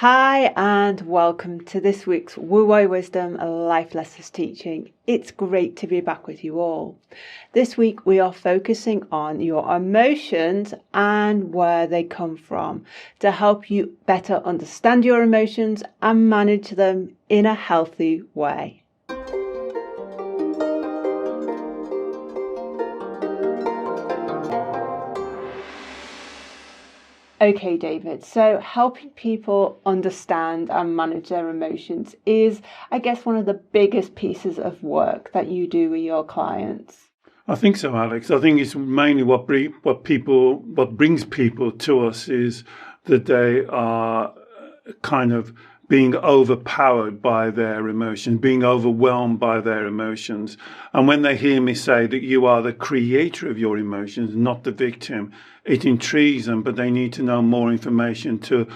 Hi and welcome to this week's Wu Wei Wisdom Life Lessons teaching. It's great to be back with you all. This week we are focusing on your emotions and where they come from to help you better understand your emotions and manage them in a healthy way. Okay, David, so helping people understand and manage their emotions is, I guess, one of the biggest pieces of work that you do with your clients. I think so, Alex. I think it's mainly what brings people to us is that they are kind of being overpowered by their emotions, being overwhelmed by their emotions. And when they hear me say that you are the creator of your emotions, not the victim, it intrigues them, but they need to know more information to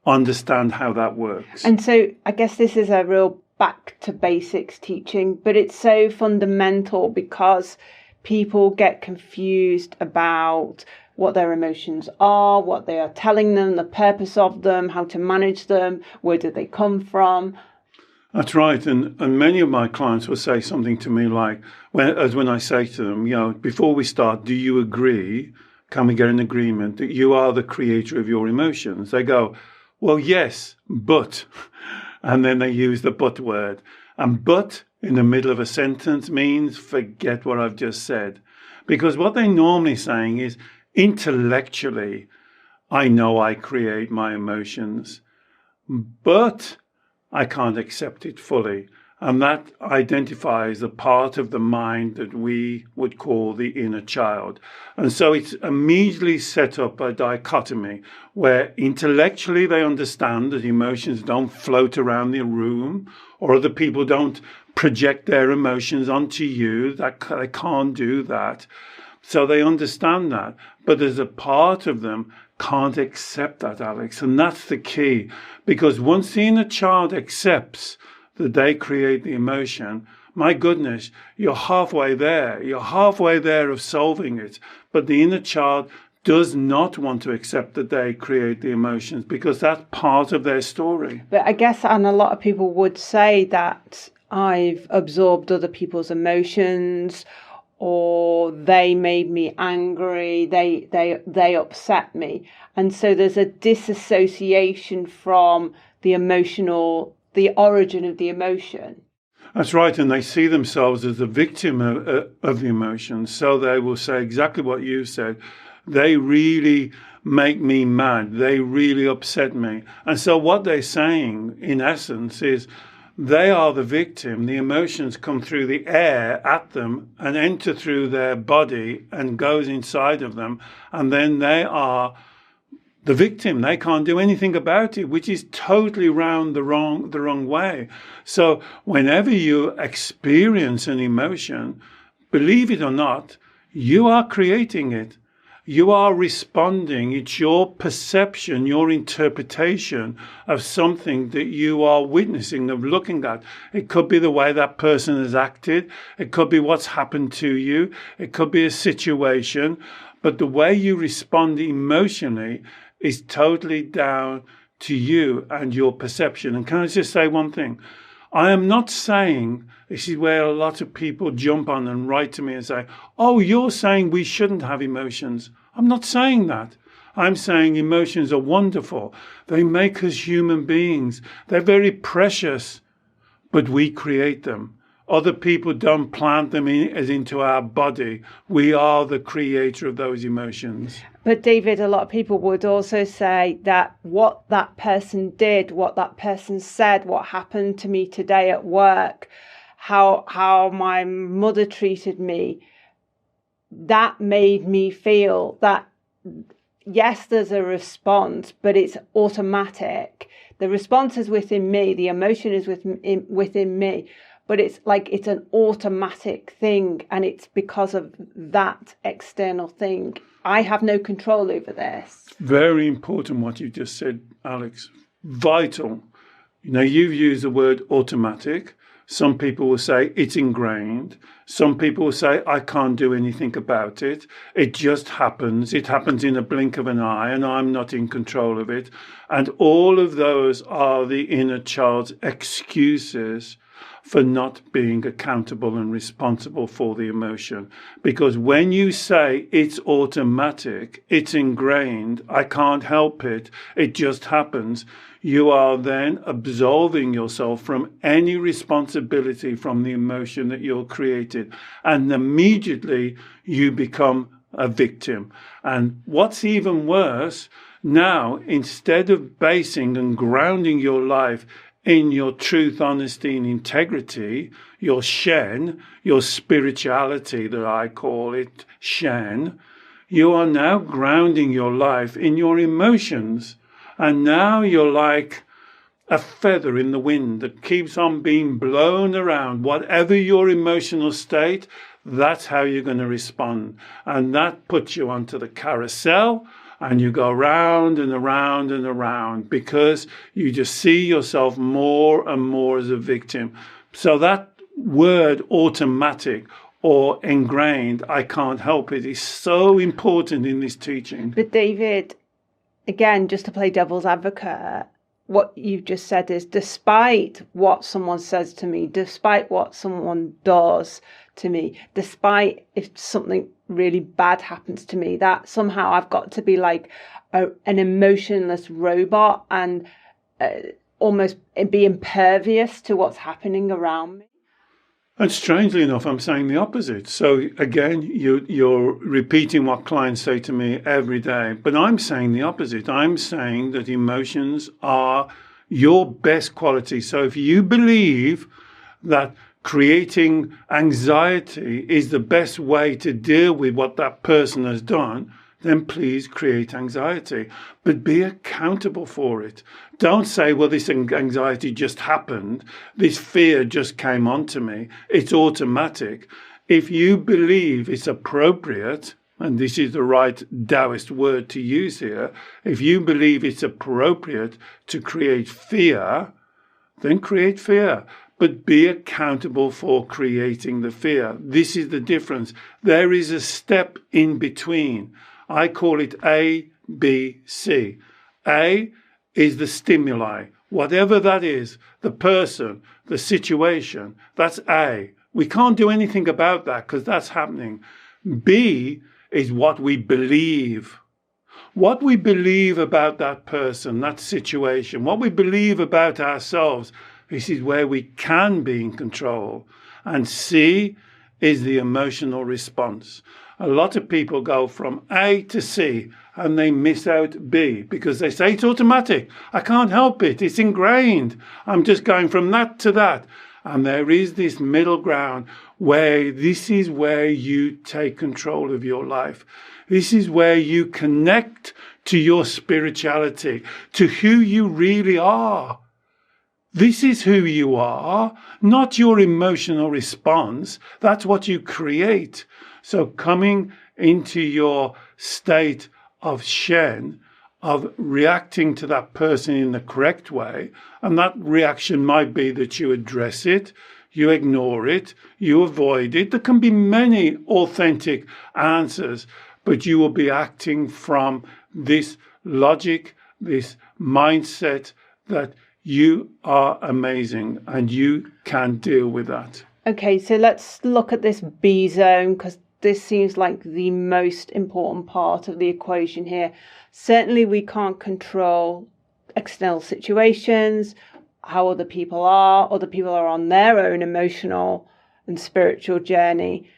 understand how that works. And so I guess this is a real back to basics teaching, but it's so fundamental because people get confused about what their emotions are, what they are telling them, the purpose of them, how to manage them, where do they come from. That's right. And many of my clients will say something to me like, when I say to them, before we start, do you agree? Can we get an agreement that you are the creator of your emotions? They go, well, yes, but. And then they use the but word. And but in the middle of a sentence means forget what I've just said. Because what they're normally saying is, intellectually, I know I create my emotions, but I can't accept it fully. And that identifies the part of the mind that we would call the inner child. And so it's immediately set up a dichotomy where intellectually they understand that emotions don't float around the room or other people don't project their emotions onto you, that they can't do that. So they understand that. But there's a part of them can't accept that, Alex. And that's the key. Because once the inner child accepts that they create the emotion, my goodness, you're halfway there. You're halfway there of solving it. But the inner child does not want to accept that they create the emotions because that's part of their story. But I guess, and a lot of people would say that I've absorbed other people's emotions, or they made me angry, they upset me. And so there's a disassociation from the origin of the emotion. That's right, and they see themselves as the victim of the emotions. So they will say exactly what you said. They really make me mad. They really upset me. And so what they're saying, in essence, is they are the victim. The emotions come through the air at them and enter through their body and goes inside of them. And then they are the victim. They can't do anything about it, which is totally round the wrong way. So whenever you experience an emotion, believe it or not, you are creating it. You are responding. It's your perception, your interpretation of something that you are witnessing, of looking at. It could be the way that person has acted. It could be what's happened to you. It could be a situation. But the way you respond emotionally is totally down to you and your perception. And can I just say one thing? I am not saying, this is where a lot of people jump on and write to me and say, oh, you're saying we shouldn't have emotions. I'm not saying that. I'm saying emotions are wonderful. They make us human beings. They're very precious, but we create them. Other people don't plant them into our body. We are the creator of those emotions. But David, a lot of people would also say that what that person did, what that person said, what happened to me today at work, how my mother treated me, that made me feel that, yes, there's a response, but it's automatic. The response is within me. The emotion is within me. But it's like it's an automatic thing, and it's because of that external thing. I have no control over this. Very important what you just said, Alex. Vital. You've used the word automatic. Some people will say it's ingrained. Some people will say I can't do anything about it. It just happens. It happens in a blink of an eye and I'm not in control of it. And all of those are the inner child's excuses for not being accountable and responsible for the emotion. Because when you say it's automatic, it's ingrained, I can't help it, it just happens, you are then absolving yourself from any responsibility from the emotion that you're created. And immediately you become a victim. And what's even worse, now, instead of basing and grounding your life in your truth, honesty, and integrity, your Shen, your spirituality that I call it Shen, you are now grounding your life in your emotions. And now you're like a feather in the wind that keeps on being blown around. Whatever your emotional state, that's how you're going to respond. And that puts you onto the carousel. And you go round and around and around because you just see yourself more and more as a victim. So that word automatic or ingrained, I can't help it, is so important in this teaching. But David, again, just to play devil's advocate, what you've just said is despite what someone says to me, despite what someone does to me, despite if something really bad happens to me, that somehow I've got to be like an emotionless robot and almost be impervious to what's happening around me. And strangely enough, I'm saying the opposite. So again, you're repeating what clients say to me every day, but I'm saying the opposite. I'm saying that emotions are your best quality. So if you believe that creating anxiety is the best way to deal with what that person has done, then please create anxiety, but be accountable for it. Don't say, well, this anxiety just happened. This fear just came onto me. It's automatic. If you believe it's appropriate, and this is the right Taoist word to use here, if you believe it's appropriate to create fear, then create fear. But be accountable for creating the fear. This is the difference. There is a step in between. I call it A, B, C. A is the stimuli. Whatever that is, the person, the situation, that's A. We can't do anything about that because that's happening. B is what we believe. What we believe about that person, that situation, what we believe about ourselves. This is where we can be in control. And C is the emotional response. A lot of people go from A to C and they miss out B because they say it's automatic. I can't help it. It's ingrained. I'm just going from that to that. And there is this middle ground where this is where you take control of your life. This is where you connect to your spirituality, to who you really are. This is who you are, not your emotional response. That's what you create. So coming into your state of Shen, of reacting to that person in the correct way, and that reaction might be that you address it, you ignore it, you avoid it. There can be many authentic answers, but you will be acting from this logic, this mindset that you are amazing and you can deal with that. Okay, so let's look at this B zone because this seems like the most important part of the equation here. Certainly we can't control external situations, how other people are. Other people are on their own emotional and spiritual journey.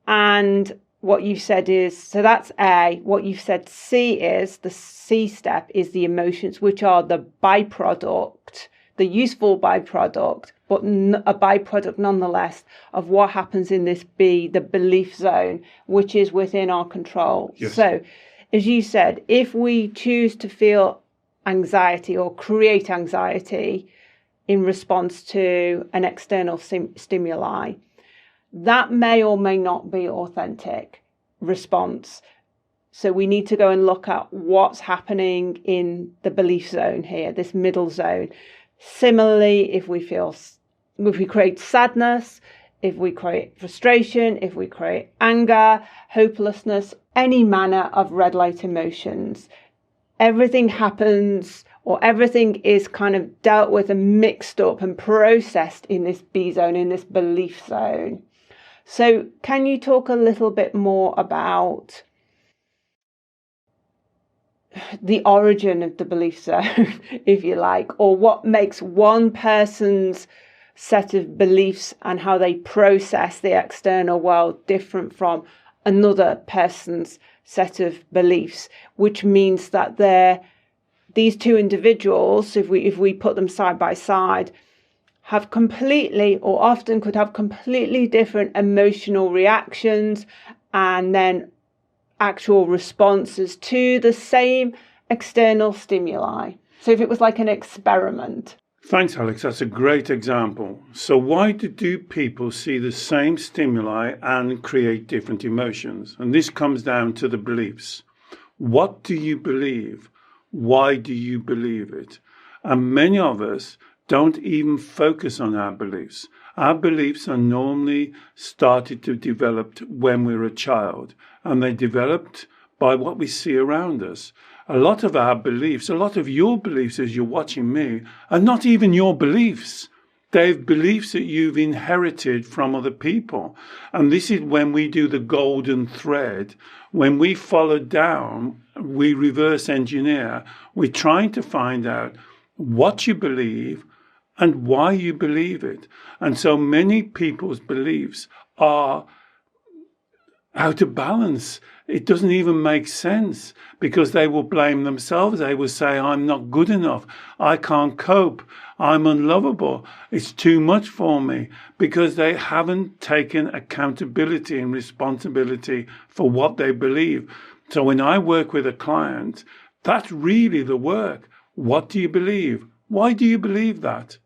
And what you've said is, so that's A. What you've said C is, the C step is the emotions, which are the byproduct, the useful byproduct, but a byproduct nonetheless of what happens in this B, the belief zone, which is within our control. Yes. So, as you said, if we choose to feel anxiety or create anxiety in response to an external stimuli, that may or may not be authentic response. So we need to go and look at what's happening in the belief zone here, this middle zone. Similarly, if we feel if we create sadness, if we create frustration, if we create anger, hopelessness, any manner of red light emotions, everything happens, or everything is kind of dealt with and mixed up and processed in this B zone, in this belief zone. So can you talk a little bit more about the origin of the belief zone, if you like, or what makes one person's set of beliefs and how they process the external world different from another person's set of beliefs, which means that these two individuals, if we put them side by side, have completely, or often could have completely different emotional reactions and then actual responses to the same external stimuli. So if it was like an experiment. Thanks, Alex. That's a great example. So why do people see the same stimuli and create different emotions? And this comes down to the beliefs. What do you believe? Why do you believe it? And many of us don't even focus on our beliefs. Our beliefs are normally started to develop when we're a child, and they developed by what we see around us. A lot of our beliefs, a lot of your beliefs as you're watching me, are not even your beliefs. They're beliefs that you've inherited from other people. And this is when we do the golden thread. When we follow down, we reverse engineer. We're trying to find out what you believe and why you believe it. And so many people's beliefs are out of balance. It doesn't even make sense because they will blame themselves. They will say, I'm not good enough. I can't cope. I'm unlovable. It's too much for me, because they haven't taken accountability and responsibility for what they believe. So when I work with a client, that's really the work. What do you believe? Why do you believe that?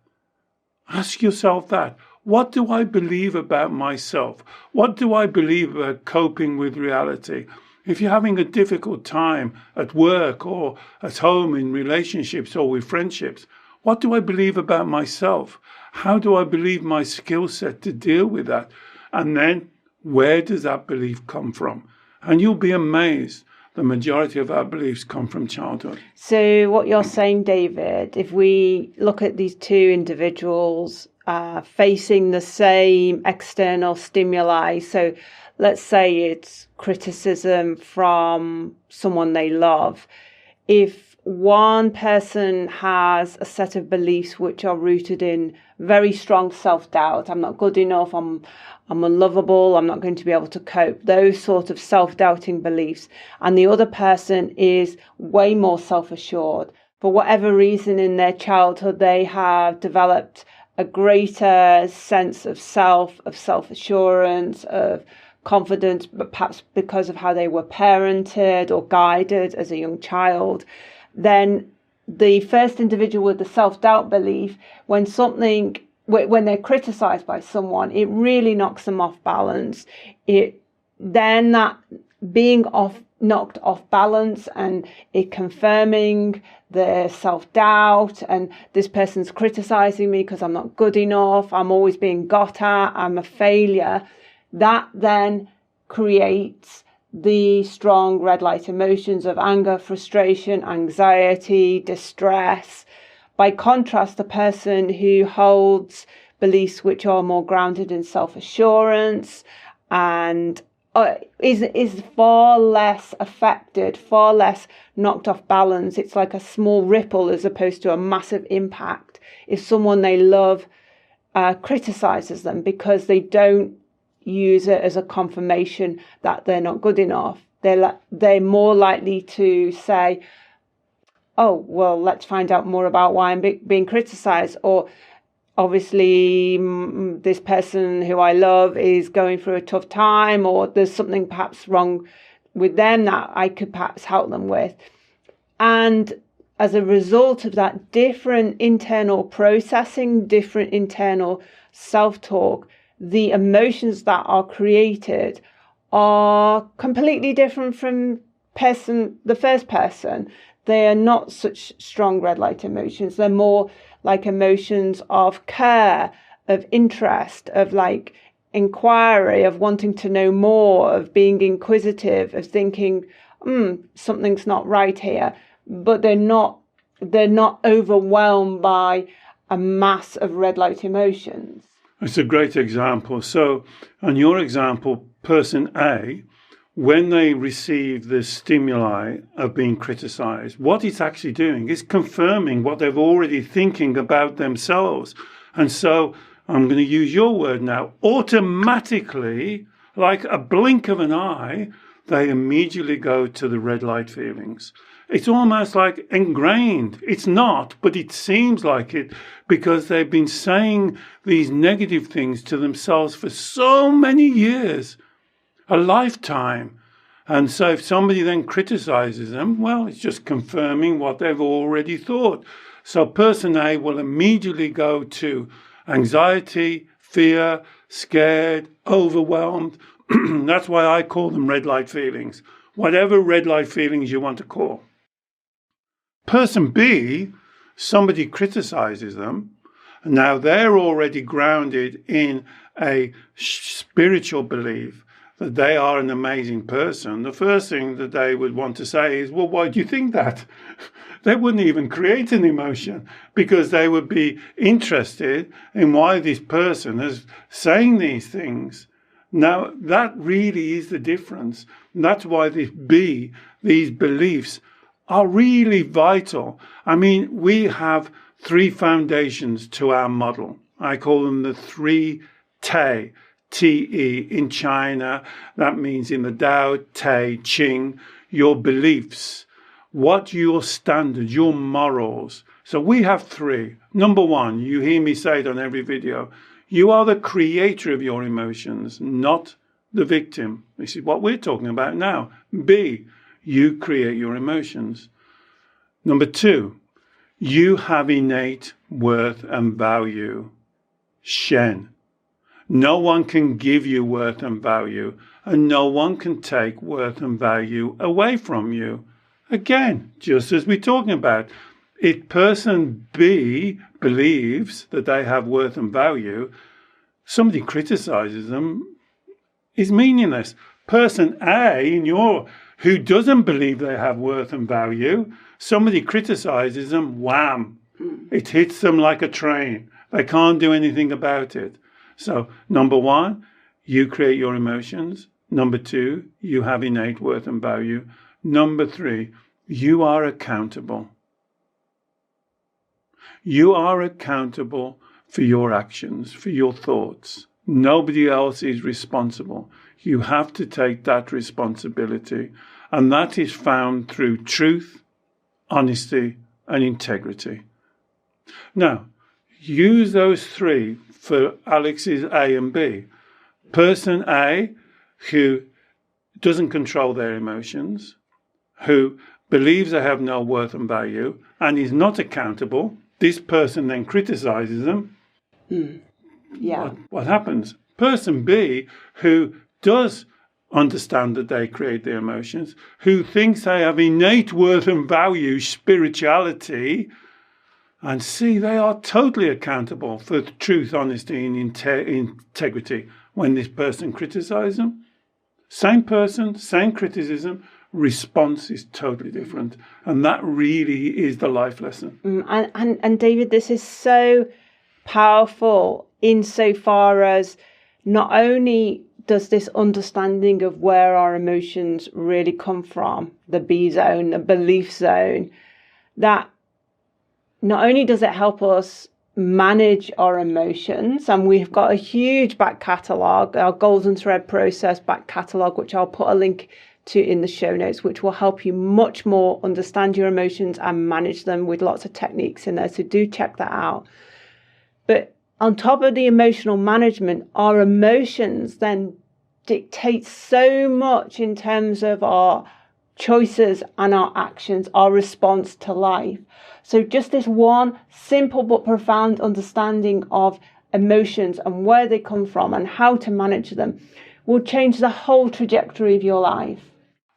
Ask yourself that. What do I believe about myself? What do I believe about coping with reality? If you're having a difficult time at work or at home in relationships or with friendships, what do I believe about myself? How do I believe my skill set to deal with that? And then where does that belief come from? And you'll be amazed. The majority of our beliefs come from childhood. So what you're saying, David, if we look at these two individuals facing the same external stimuli, so let's say it's criticism from someone they love. If one person has a set of beliefs which are rooted in very strong self-doubt, I'm not good enough, I'm unlovable, I'm not going to be able to cope, those sort of self-doubting beliefs, and the other person is way more self-assured. For whatever reason in their childhood, they have developed a greater sense of self-assurance, of confidence, but perhaps because of how they were parented or guided as a young child. Then the first individual with the self-doubt belief, when they're criticized by someone, it really knocks them off balance. Then that being knocked off balance and it confirming their self-doubt, and this person's criticizing me because I'm not good enough, I'm always being got at, I'm a failure, that then creates the strong red light emotions of anger, frustration, anxiety, distress. By contrast, the person who holds beliefs which are more grounded in self-assurance and is far less affected, far less knocked off balance. It's like a small ripple as opposed to a massive impact if someone they love criticizes them, because they don't use it as a confirmation that they're not good enough. They're more likely to say, oh, well, let's find out more about why I'm being criticized. Or obviously, this person who I love is going through a tough time, or there's something perhaps wrong with them that I could perhaps help them with. And as a result of that, different internal processing, different internal self-talk, the emotions that are created are completely different from the first person. They are not such strong red light emotions. They're more like emotions of care, of interest, of like inquiry, of wanting to know more, of being inquisitive, of thinking, something's not right here. But they're not overwhelmed by a mass of red light emotions. It's a great example. So, on your example, person A, when they receive the stimuli of being criticized, what it's actually doing is confirming what they're already thinking about themselves. And so, I'm going to use your word now, automatically, like a blink of an eye, they immediately go to the red light feelings. It's almost like ingrained. It's not, but it seems like it, because they've been saying these negative things to themselves for so many years, a lifetime. And so if somebody then criticizes them, well, it's just confirming what they've already thought. So person A will immediately go to anxiety, fear, scared, overwhelmed. That's why I call them red light feelings. Whatever red light feelings you want to call. Person B, somebody criticizes them. Now they're already grounded in a spiritual belief that they are an amazing person. The first thing that they would want to say is, well, why do you think that? They wouldn't even create an emotion, because they would be interested in why this person is saying these things. Now, that really is the difference. And that's why these beliefs are really vital. I mean, we have three foundations to our model. I call them the three Te, Te in China. That means in the Tao, Te, Ching, your beliefs, what your standards, your morals. So we have three. Number one, you hear me say it on every video, you are the creator of your emotions, not the victim. This is what we're talking about now. B, you create your emotions. Number two, you have innate worth and value. Shen. No one can give you worth and value, and no one can take worth and value away from you. Again, just as we're talking about, if person B believes that they have worth and value, somebody criticizes them, is meaningless. Person A, who doesn't believe they have worth and value, somebody criticizes them, wham, it hits them like a train. They can't do anything about it. So, number one, you create your emotions. Number two, you have innate worth and value. Number three, you are accountable. You are accountable for your actions, for your thoughts. Nobody else is responsible. You have to take that responsibility. And that is found through truth, honesty, and integrity. Now, use those three for Alex's A and B. Person A, who doesn't control their emotions, who believes they have no worth and value, and is not accountable. This person then criticizes them. Yeah. What happens? Person B, who does understand that they create their emotions, who thinks they have innate worth and value, spirituality, and see, they are totally accountable for the truth, honesty, and integrity. When this person criticizes them, same person, same criticism, response is totally different. And that really is the life lesson. And David, this is so powerful insofar as not only does this understanding of where our emotions really come from, the B zone, the belief zone, that not only does it help us manage our emotions, and we've got a huge back catalogue, our golden thread process back catalogue, which I'll put a link to in the show notes, which will help you much more understand your emotions and manage them with lots of techniques in there. So do check that out. But on top of the emotional management, our emotions then dictate so much in terms of our choices and our actions, our response to life. So just this one simple but profound understanding of emotions and where they come from and how to manage them will change the whole trajectory of your life.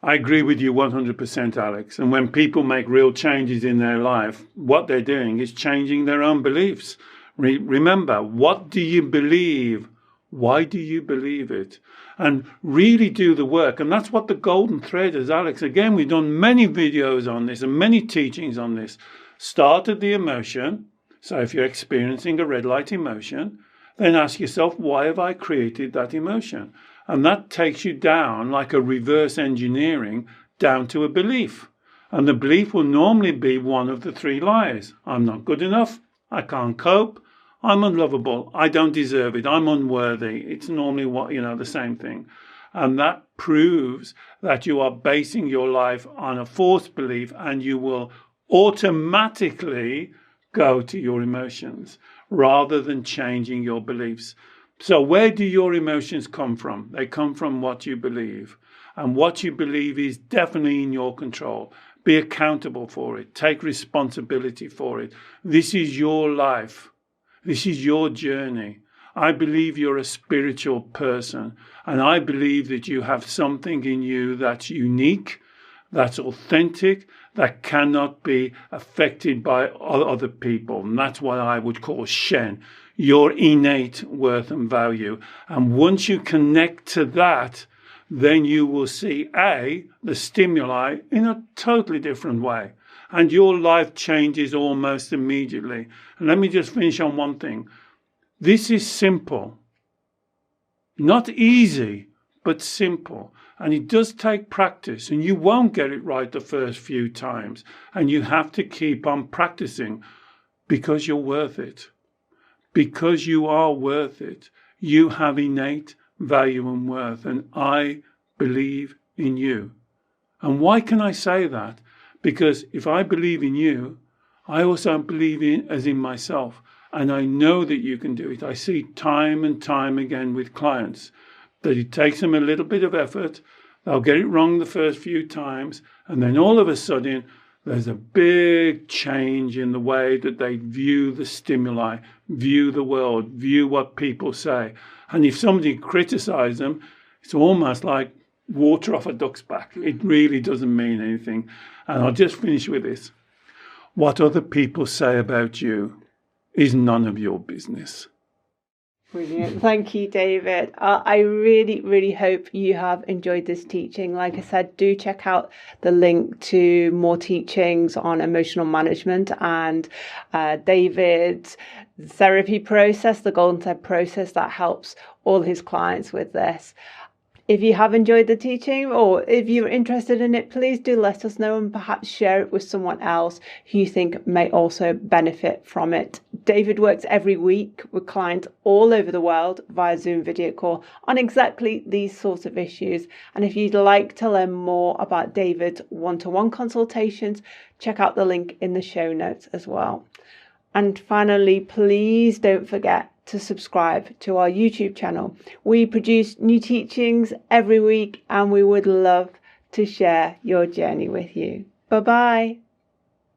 I agree with you 100%, Alex. And when people make real changes in their life, what they're doing is changing their own beliefs, Remember, what do you believe? Why do you believe it? And really do the work. And that's what the golden thread is, Alex. Again, we've done many videos on this and many teachings on this. Start at the emotion. So if you're experiencing a red light emotion, then ask yourself, why have I created that emotion? And that takes you down like a reverse engineering down to a belief. And the belief will normally be one of the three lies. I'm not good enough. I can't cope. I'm unlovable. I don't deserve it. I'm unworthy. It's normally the same thing. And that proves that you are basing your life on a false belief, and you will automatically go to your emotions rather than changing your beliefs. So where do your emotions come from? They come from what you believe. And what you believe is definitely in your control. Be accountable for it. Take responsibility for it. This is your life. This is your journey. I believe you're a spiritual person, and I believe that you have something in you that's unique, that's authentic, that cannot be affected by other people. And that's what I would call Shen, your innate worth and value. And once you connect to that, then you will see the stimuli in a totally different way. And your life changes almost immediately. And let me just finish on one thing. This is simple. Not easy, but simple. And it does take practice. And you won't get it right the first few times. And you have to keep on practicing because you're worth it. Because you are worth it. You have innate value and worth. And I believe in you. And why can I say that? Because if I believe in you, I also believe in myself. And I know that you can do it. I see time and time again with clients that it takes them a little bit of effort. They'll get it wrong the first few times. And then all of a sudden, there's a big change in the way that they view the stimuli, view the world, view what people say. And if somebody criticizes them, it's almost like water off a duck's back. It really doesn't mean anything. And I'll just finish with this. What other people say about you is none of your business. Brilliant. Thank you, David. I really, really hope you have enjoyed this teaching. Like I said, do check out the link to more teachings on emotional management and David's therapy process, the Golden Thread process that helps all his clients with this. If you have enjoyed the teaching or if you're interested in it, please do let us know and perhaps share it with someone else who you think may also benefit from it. David works every week with clients all over the world via Zoom video call on exactly these sorts of issues. And if you'd like to learn more about David's one-to-one consultations, check out the link in the show notes as well. And finally, please don't forget to subscribe to our YouTube channel. We produce new teachings every week and we would love to share your journey with you. Bye-bye.